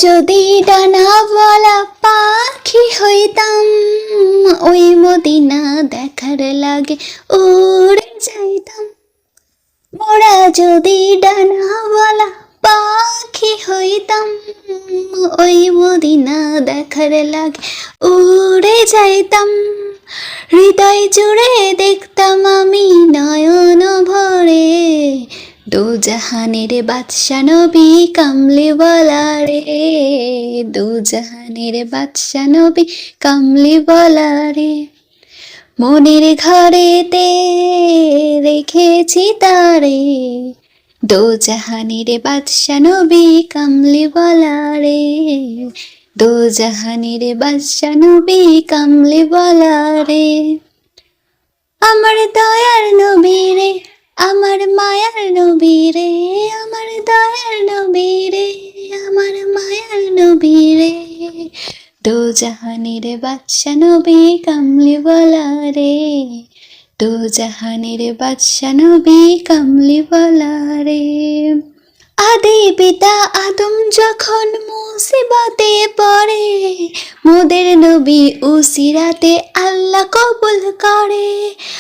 যদি ডানাওয়ালা পাখি হইতাম, ওই মদিনা দেখার লাগে উড়ে যাইতাম। মোরা যদি ডানাওয়ালা পাখি হইতাম, ওই মদিনা দেখার লাগে উড়ে যাইতাম। হৃদয় জুড়ে দেখতাম আমি নয়ন ভরে, দুজাহানের বাদশা নবী কামলিওয়ালা রে, দুজাহানের বাদশা নবী কামলিওয়ালা রে। মনের ঘরেতে রেখেছি তারে, দুজাহানের বাদশা নবী কামলিওয়ালা রে, দুজাহানের বাদশা নবী কামলিওয়ালা রে। আমার দয়ার নবী রে, আমার মায়ার নবী রে, আমার দয়ার নবী রে, আমার মায়ার নবী রে, দুজাহানের বাদশা নবী কামলিওয়ালা রে, দুজাহানের বাদশা নবী কামলিওয়ালা রে। আদি পিতা আদম যখন মুসিবতে পড়ে, মোদের নবী উসিরাতে আল্লাহ কবুল করে।